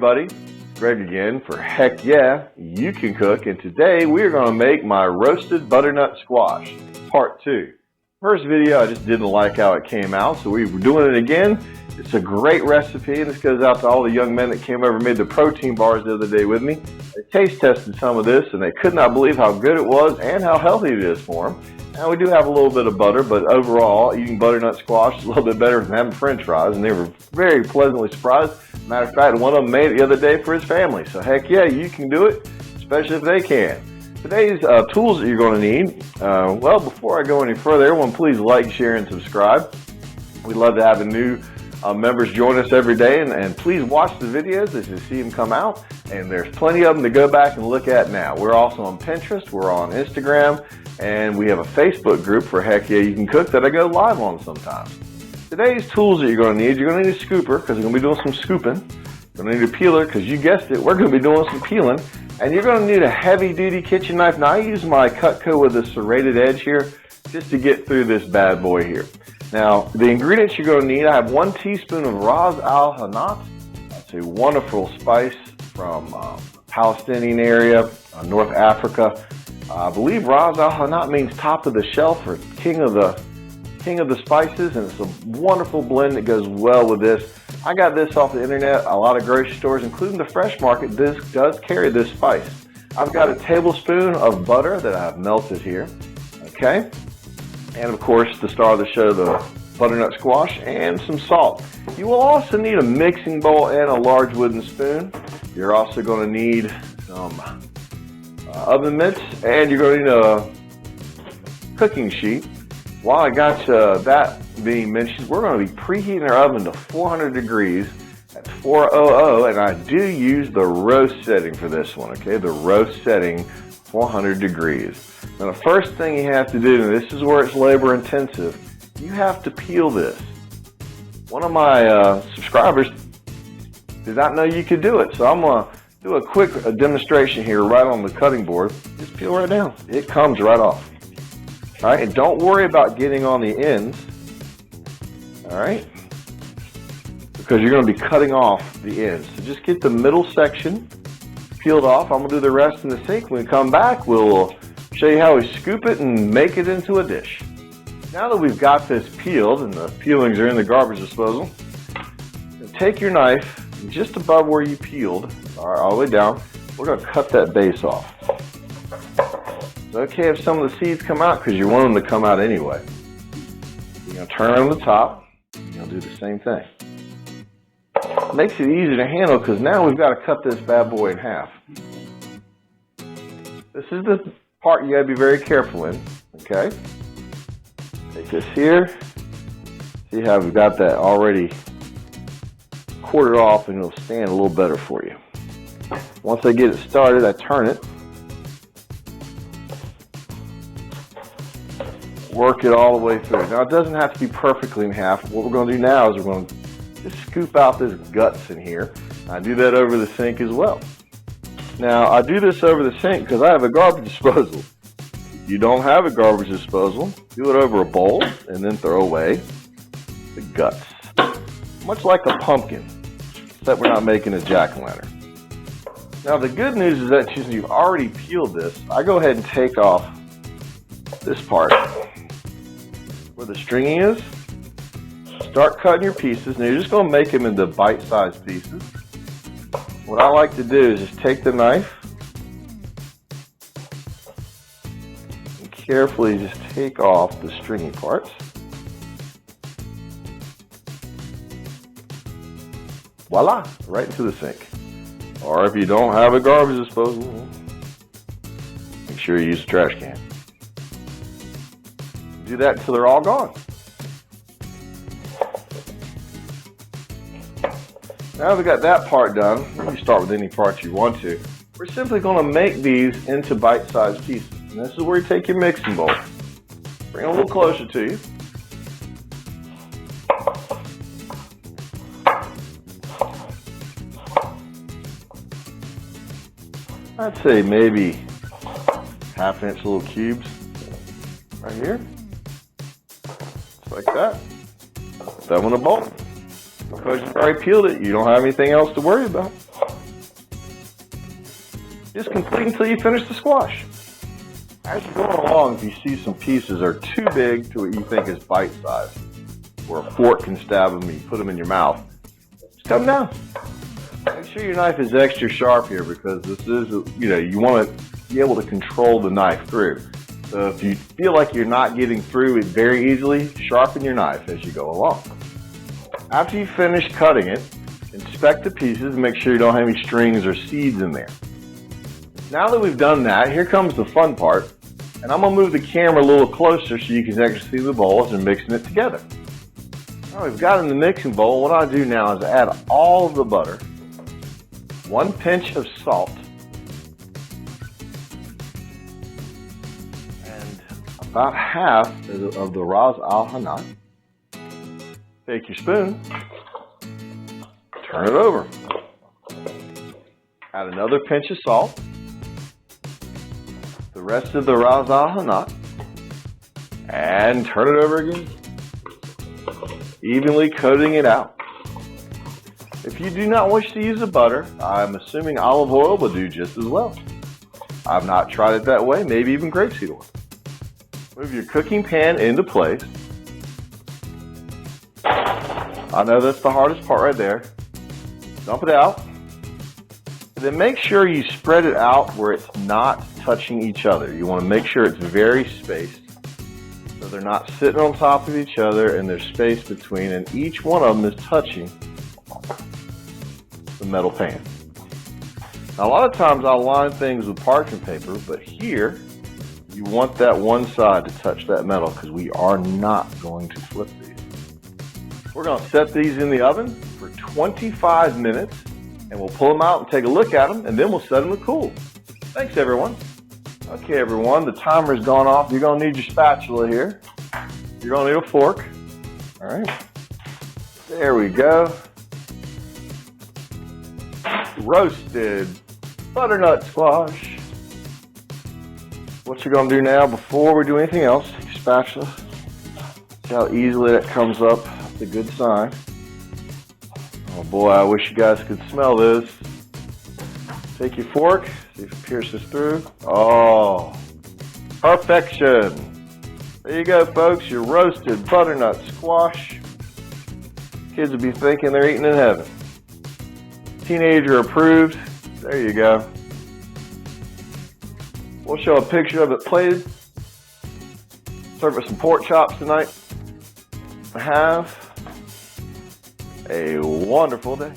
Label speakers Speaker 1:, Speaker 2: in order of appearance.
Speaker 1: everybody, Greg again for Heck Yeah, You Can Cook, and today we are going to make my roasted butternut squash, part 2. First video I just didn't like how it came out, so we're doing it again. It's a great recipe, and this goes out to all the young men that came over and made the protein bars the other day with me. They taste tested some of this, and they could not believe how good it was and how healthy it is for them. Now, we do have a little bit of butter, but overall, eating butternut squash is a little bit better than having french fries, and they were very pleasantly surprised. Matter of fact, one of them made it the other day for his family. So heck yeah, you can do it, especially if they can. Today's tools that you're going to need, well, before I go any further, everyone please like, share, and subscribe. We'd love to have the new members join us every day, and please watch the videos as you see them come out, and there's plenty of them to go back and look at now. We're also on Pinterest, we're on Instagram, and we have a Facebook group for Heck Yeah You Can Cook that I go live on sometimes. Today's tools that you're going to need, you're going to need a scooper because we're going to be doing some scooping. You're going to need a peeler because you guessed it, we're going to be doing some peeling. And you're going to need a heavy-duty kitchen knife. Now I use my Cutco with a serrated edge here just to get through this bad boy here. Now the ingredients you're going to need, I have 1 teaspoon of Ras El Hanout. That's a wonderful spice from Palestinian area, North Africa. I believe Ras El Hanout means top of the shelf or king of the spices, and it's a wonderful blend that goes well with this. I got this off the internet. A lot of grocery stores, including the Fresh Market, does carry this spice. I've got a tablespoon of butter that I've melted here, okay? And of course, the star of the show, the butternut squash, and some salt. You will also need a mixing bowl and a large wooden spoon. You're also going to need some oven mitts, and you're going to need a cooking sheet. While I got that being mentioned, we're going to be preheating our oven to 400 degrees at 400, and I do use the roast setting for this one, okay? The roast setting, 400 degrees. Now the first thing you have to do, and this is where it's labor intensive, you have to peel this. One of my subscribers did not know you could do it, so I'm going to do a quick demonstration here right on the cutting board. Just peel right down. It comes right off. All right, and don't worry about getting on the ends, all right, because you're going to be cutting off the ends. So just get the middle section peeled off. I'm going to do the rest in the sink. When we come back, we'll show you how we scoop it and make it into a dish. Now that we've got this peeled and the peelings are in the garbage disposal, take your knife just above where you peeled, all the way down. We're going to cut that base off. It's okay if some of the seeds come out because you want them to come out anyway. You're going to turn on the top. You'll do the same thing. It makes it easier to handle because now we've got to cut this bad boy in half. This is the part you got to be very careful in, okay? Take this here. See how we've got that already quartered off, and it'll stand a little better for you. Once I get it started, I turn it. Work it all the way through. Now it doesn't have to be perfectly in half. What we're going to do now is we're going to just scoop out this guts in here. I do that over the sink as well. Now I do this over the sink because I have a garbage disposal. If you don't have a garbage disposal, do it over a bowl and then throw away the guts. Much like a pumpkin, except we're not making a jack-o'-lantern. Now the good news is that since you've already peeled this, I go ahead and take off this part where the stringy is. Start cutting your pieces. Now you're just going to make them into bite-sized pieces. What I like to do is just take the knife and carefully just take off the stringy parts. Voila, right into the sink. Or if you don't have a garbage disposal, make sure you use a trash can. Do that until they're all gone. Now we've got that part done, you start with any parts you want to. We're simply going to make these into bite-sized pieces. And this is where you take your mixing bowl. Bring it a little closer to you. I'd say maybe half-inch little cubes right here. Just like that. Put that one in a bowl. Because you've already peeled it, you don't have anything else to worry about. Just complete until you finish the squash. As you're going along, if you see some pieces are too big to what you think is bite size, where a fork can stab them and you put them in your mouth, just cut them down. Make sure your knife is extra sharp here because this is, you want to be able to control the knife through. So if you feel like you're not getting through it very easily, sharpen your knife as you go along. After you finish cutting it, inspect the pieces and make sure you don't have any strings or seeds in there. Now that we've done that, here comes the fun part. And I'm going to move the camera a little closer so you can actually see the bowl as we're mixing it together. Now we've got it in the mixing bowl. What I do now is add all of the butter, 1 pinch of salt, and about half of the Ras El Hanout. Take your spoon, turn it over. Add another pinch of salt, the rest of the Ras El Hanout, and turn it over again, evenly coating it out. If you do not wish to use the butter, I'm assuming olive oil will do just as well. I've not tried it that way, maybe even grapeseed oil. Move your cooking pan into place. I know that's the hardest part right there. Dump it out. And then make sure you spread it out where it's not touching each other. You want to make sure it's very spaced so they're not sitting on top of each other and there's space between, and each one of them is touching the metal pan. Now, a lot of times I'll line things with parchment paper, but here you want that one side to touch that metal because we are not going to flip these. We're going to set these in the oven for 25 minutes and we'll pull them out and take a look at them and then we'll set them to cool. Thanks everyone. Okay everyone, the timer's gone off. You're going to need your spatula here. You're going to need a fork. All right. There we go. Roasted butternut squash. What you're going to do now before we do anything else, take your spatula. See how easily that comes up. That's a good sign. Oh boy, I wish you guys could smell this. Take your fork, see if it pierces through. Oh, perfection. There you go, folks, your roasted butternut squash. Kids will be thinking they're eating in heaven. Teenager approved. There you go. We'll show a picture of it plated. Serve it some pork chops tonight. Have a wonderful day.